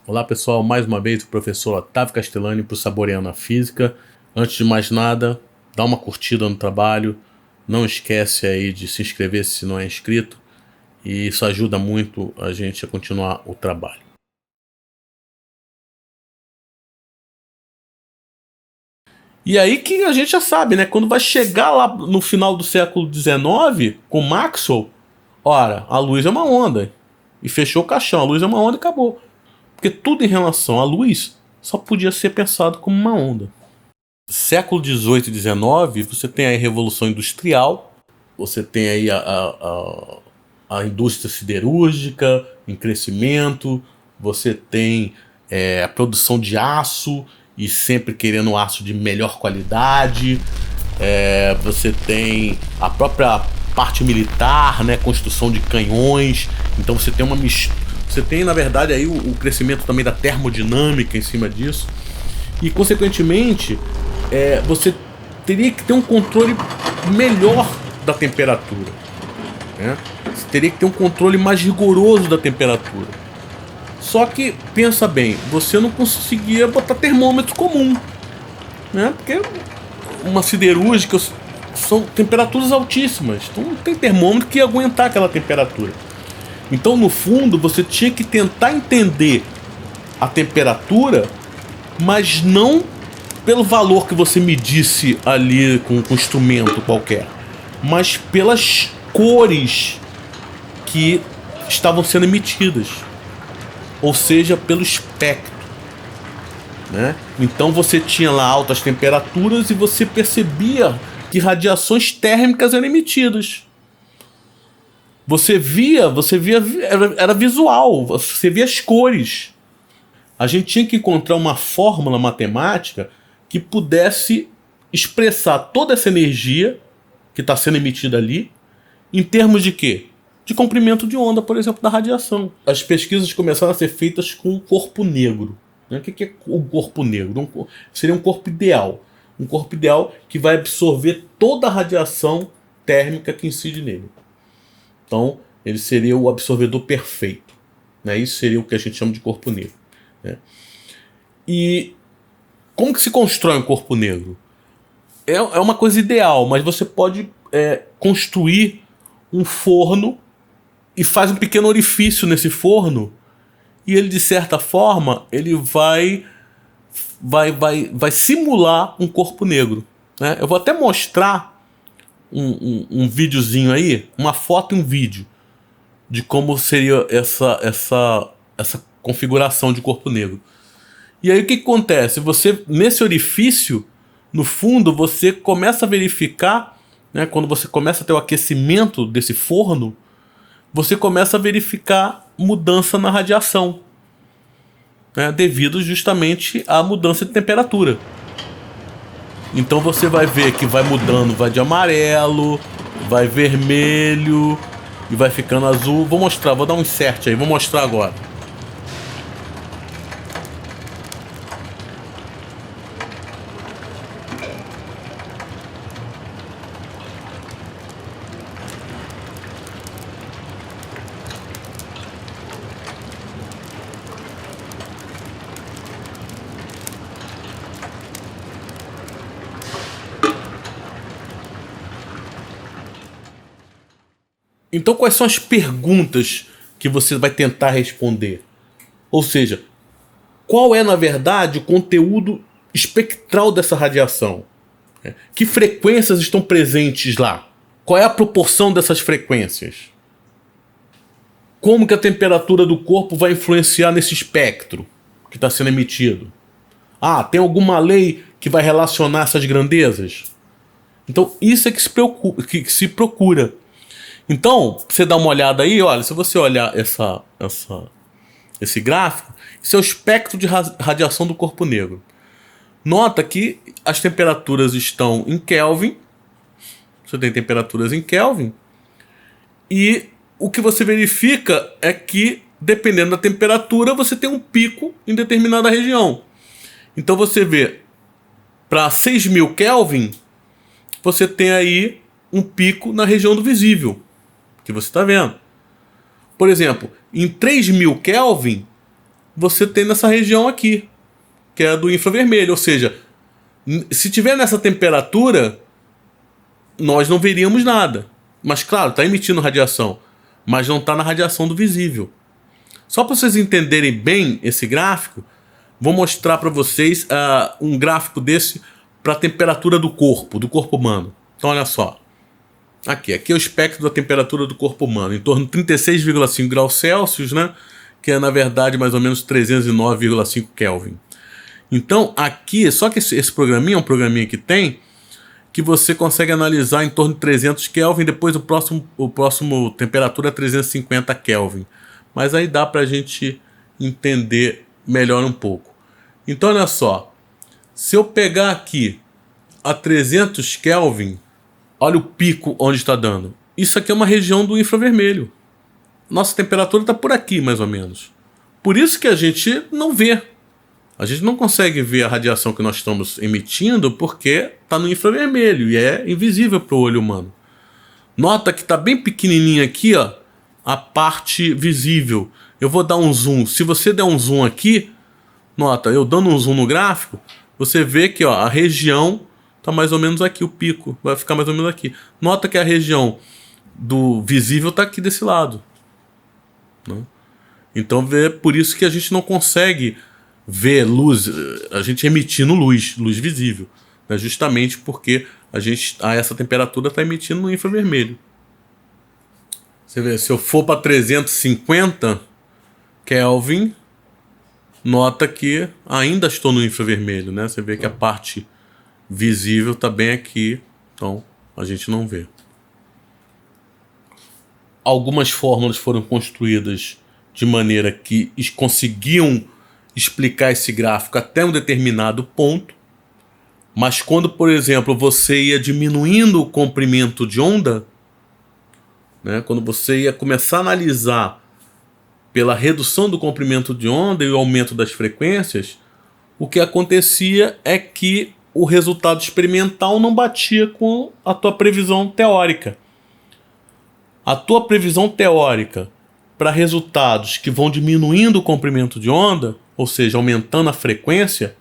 Olá pessoal, mais uma vez o professor Otávio Castellani para o Saboreando a Física. Antes de mais nada, dá uma curtida no trabalho, não esquece aí de se inscrever se não é inscrito, e isso ajuda muito a gente a continuar o trabalho. E aí que a gente já sabe, né? Quando vai chegar lá no final do século XIX, com Maxwell, ora, a luz é uma onda. E fechou o caixão, a luz é uma onda e acabou. Porque tudo em relação à luz só podia ser pensado como uma onda. Século XVIII e XIX, você tem aí a Revolução Industrial, você tem aí a indústria siderúrgica em crescimento, você tem a produção de aço e sempre querendo aço de melhor qualidade, você tem a própria parte militar, né, construção de canhões, então você tem uma mistura. Você tem, na verdade, aí o crescimento também da termodinâmica em cima disso. E, consequentemente, você teria que ter um controle melhor da temperatura, né? Você teria que ter um controle mais rigoroso da temperatura. Só que, pensa bem, você não conseguia botar termômetro comum, né? Porque uma siderúrgica são temperaturas altíssimas. Então não tem termômetro que ia aguentar aquela temperatura. Então, no fundo, você tinha que tentar entender a temperatura, mas não pelo valor que você medisse ali com um instrumento qualquer, mas pelas cores que estavam sendo emitidas, ou seja, pelo espectro, né? Então você tinha lá altas temperaturas e você percebia que radiações térmicas eram emitidas. Você via, era visual, você via as cores. A gente tinha que encontrar uma fórmula matemática que pudesse expressar toda essa energia que está sendo emitida ali em termos de quê? De comprimento de onda, por exemplo, da radiação. As pesquisas começaram a ser feitas com o corpo negro. O que é o corpo negro? Seria um corpo ideal. Um corpo ideal que vai absorver toda a radiação térmica que incide nele. Então, ele seria o absorvedor perfeito, né? Isso seria o que a gente chama de corpo negro, né? E como que se constrói um corpo negro? É uma coisa ideal, mas você pode construir um forno e faz um pequeno orifício nesse forno e ele, de certa forma, ele vai simular um corpo negro, né? Eu vou até mostrar um videozinho aí, uma foto e um vídeo de como seria essa configuração de corpo negro. E aí o que acontece? Você, nesse orifício, no fundo, você começa a verificar, né, quando você começa a ter o aquecimento desse forno, você começa a verificar mudança na radiação, né, devido justamente à mudança de temperatura. Então você vai ver que vai mudando, vai de amarelo, vai vermelho e vai ficando azul. Vou mostrar, vou dar um insert aí, vou mostrar agora. Então, quais são as perguntas que você vai tentar responder? Ou seja, qual é, na verdade, o conteúdo espectral dessa radiação? Que frequências estão presentes lá? Qual é a proporção dessas frequências? Como que a temperatura do corpo vai influenciar nesse espectro que está sendo emitido? Ah, tem alguma lei que vai relacionar essas grandezas? Então, isso é que se procura. Então, você dá uma olhada aí, olha, se você olhar esse gráfico, isso é o espectro de radiação do corpo negro. Nota que as temperaturas estão em Kelvin, você tem temperaturas em Kelvin, e o que você verifica é que, dependendo da temperatura, você tem um pico em determinada região. Então você vê, para 6.000 Kelvin, você tem aí um pico na região do visível, que você está vendo. Por exemplo, em 3.000 Kelvin, você tem nessa região aqui, que é a do infravermelho. Ou seja, se tiver nessa temperatura, nós não veríamos nada. Mas claro, está emitindo radiação, mas não está na radiação do visível. Só para vocês entenderem bem esse gráfico, vou mostrar para vocês um gráfico desse para a temperatura do corpo humano. Então olha só. Aqui é o espectro da temperatura do corpo humano, em torno de 36,5 graus Celsius, né? Que é na verdade mais ou menos 309,5 Kelvin. Então aqui, só que esse programinha é um programinha que você consegue analisar em torno de 300 Kelvin, depois o próximo temperatura é 350 Kelvin. Mas aí dá pra gente entender melhor um pouco. Então olha só, se eu pegar aqui a 300 Kelvin, olha o pico onde está dando. Isso aqui é uma região do infravermelho. Nossa temperatura está por aqui mais ou menos. Por isso que a gente não vê. A gente não consegue ver a radiação que nós estamos emitindo porque está no infravermelho e é invisível para o olho humano. Nota que está bem pequenininho aqui, ó, a parte visível. Eu vou dar um zoom. Se você der um zoom aqui, nota, eu dando um zoom no gráfico, você vê que ó, a região está mais ou menos aqui, o pico vai ficar mais ou menos aqui. Nota que a região do visível está aqui desse lado, né? Então por isso que a gente não consegue ver luz, a gente emitindo luz visível, né? Justamente porque a essa temperatura está emitindo no infravermelho. Você vê, se eu for para 350 Kelvin, nota que ainda estou no infravermelho, né? Você vê que a parte visível está bem aqui, então a gente não vê. Algumas fórmulas foram construídas de maneira que conseguiam explicar esse gráfico até um determinado ponto, mas quando, por exemplo, você ia diminuindo o comprimento de onda, né, quando você ia começar a analisar pela redução do comprimento de onda e o aumento das frequências, o que acontecia é que o resultado experimental não batia com a tua previsão teórica. A tua previsão teórica para resultados que vão diminuindo o comprimento de onda, ou seja, aumentando a frequência,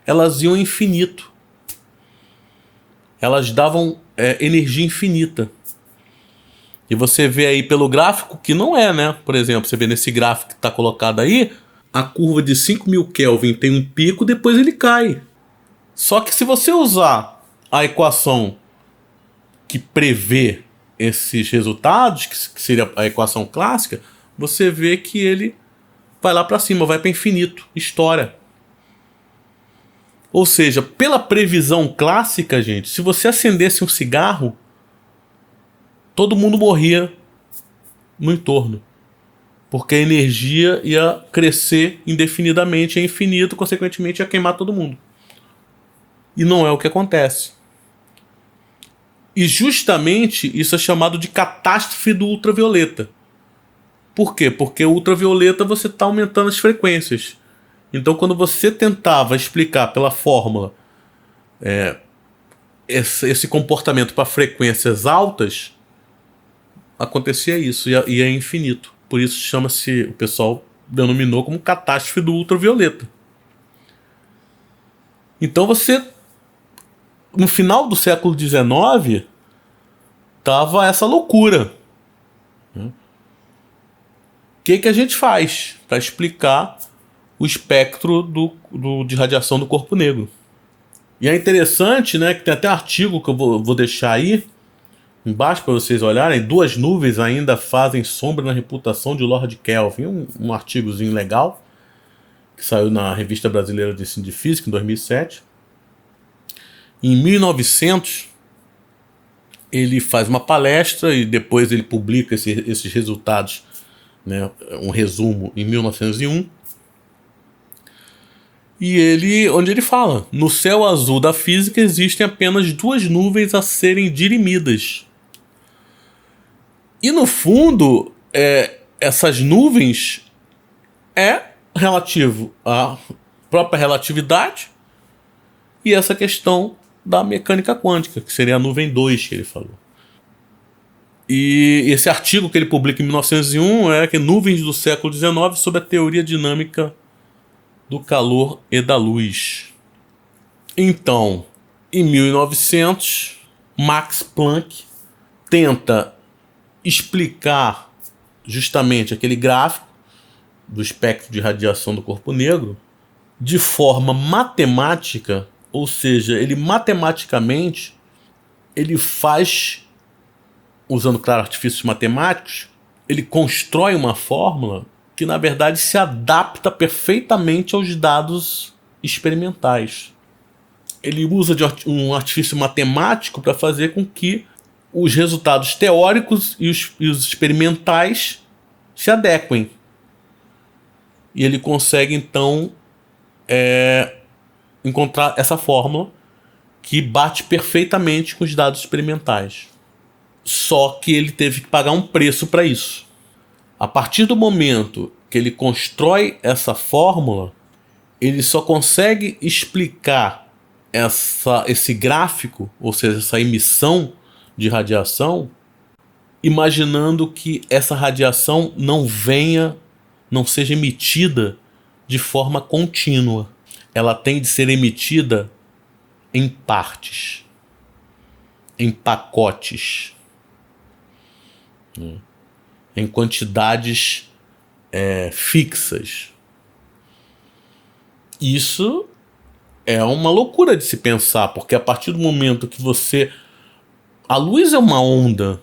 elas iam infinito. Elas davam energia infinita. E você vê aí pelo gráfico que não é, né? Por exemplo, você vê nesse gráfico que está colocado aí, a curva de 5.000 Kelvin tem um pico, depois ele cai. Só que se você usar a equação que prevê esses resultados, que seria a equação clássica, você vê que ele vai lá para cima, vai para infinito, estoura. Ou seja, pela previsão clássica, gente, se você acendesse um cigarro, todo mundo morria no entorno. Porque a energia ia crescer indefinidamente, é infinito, consequentemente ia queimar todo mundo. E não é o que acontece. E justamente isso é chamado de catástrofe do ultravioleta. Por quê? Porque o ultravioleta você está aumentando as frequências. Então quando você tentava explicar pela fórmula esse comportamento para frequências altas, acontecia isso, e é infinito. Por isso chama-se, o pessoal denominou como catástrofe do ultravioleta. Então você, no final do século XIX, tava essa loucura. O que a gente faz para explicar o espectro de radiação do corpo negro? E é interessante, né, que tem até artigo que eu vou deixar aí embaixo para vocês olharem. 2 nuvens ainda fazem sombra na reputação de Lord Kelvin. Um artigozinho legal que saiu na Revista Brasileira de Ensino de Física em 2007. Em 1900 ele faz uma palestra e depois ele publica esses resultados, né, um resumo em 1901. E onde ele fala: no céu azul da física existem apenas 2 nuvens a serem dirimidas. E no fundo, essas nuvens é relativo à própria relatividade e essa questão da mecânica quântica, que seria a nuvem 2 que ele falou. E esse artigo que ele publica em 1901 é que nuvens do século XIX sobre a teoria dinâmica do calor e da luz. Então, em 1900, Max Planck tenta explicar justamente aquele gráfico do espectro de radiação do corpo negro de forma matemática, ou seja, ele matematicamente ele faz, usando, claro, artifícios matemáticos, ele constrói uma fórmula que, na verdade, se adapta perfeitamente aos dados experimentais. Ele usa de um artifício matemático para fazer com que os resultados teóricos e os experimentais se adequem. E ele consegue, então, encontrar essa fórmula que bate perfeitamente com os dados experimentais. Só que ele teve que pagar um preço para isso. A partir do momento que ele constrói essa fórmula, ele só consegue explicar esse gráfico, ou seja, essa emissão de radiação, imaginando que essa radiação não seja emitida de forma contínua. Ela tem de ser emitida em partes, em pacotes, em quantidades fixas. Isso é uma loucura de se pensar, porque a partir do momento que a luz é uma onda,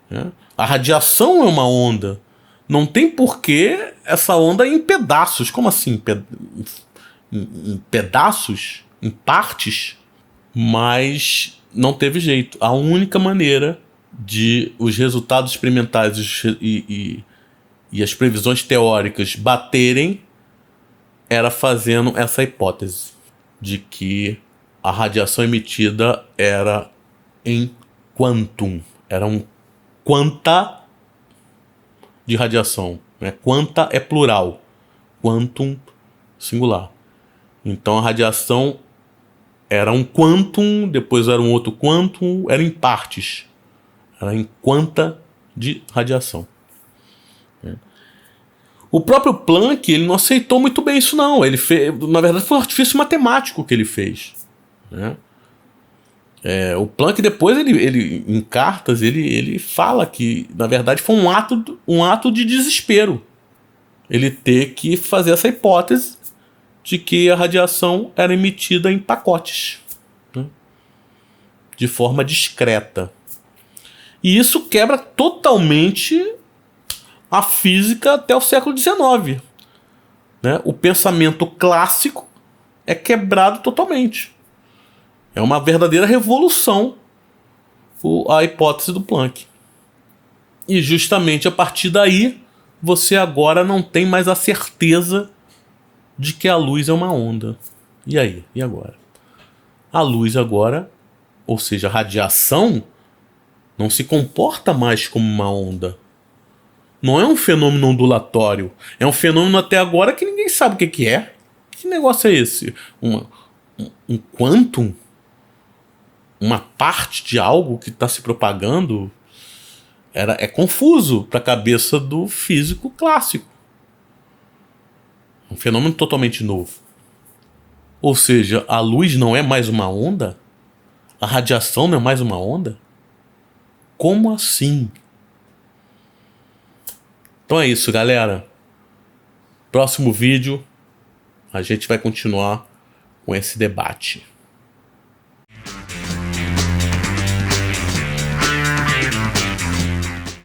né? A radiação é uma onda. Não tem porquê essa onda ir em pedaços. Como assim? Em pedaços? Em partes? Mas não teve jeito. A única maneira de os resultados experimentais e as previsões teóricas baterem era fazendo essa hipótese de que a radiação emitida era em quantum. Era um quanta de radiação. Né? Quanta é plural. Quantum singular. Então a radiação era um quantum, depois era um outro quantum, era em partes. Era em quanta de radiação. O próprio Planck, ele não aceitou muito bem isso não. Ele fez, na verdade foi um artifício matemático que ele fez. Né? O Planck depois, ele em cartas, ele fala que na verdade foi um ato de desespero. Ele ter que fazer essa hipótese de que a radiação era emitida em pacotes, né? De forma discreta. E isso quebra totalmente a física até o século XIX. Né? O pensamento clássico é quebrado totalmente. É uma verdadeira revolução a hipótese do Planck. E justamente a partir daí, você agora não tem mais a certeza de que a luz é uma onda. E aí? E agora? A luz agora, ou seja, a radiação, não se comporta mais como uma onda. Não é um fenômeno ondulatório. É um fenômeno até agora que ninguém sabe o que é. Que negócio é esse? Um quantum? Uma parte de algo que está se propagando? É confuso para a cabeça do físico clássico. Um fenômeno totalmente novo. Ou seja, a luz não é mais uma onda? A radiação não é mais uma onda? Como assim? Então é isso, galera. Próximo vídeo, a gente vai continuar com esse debate.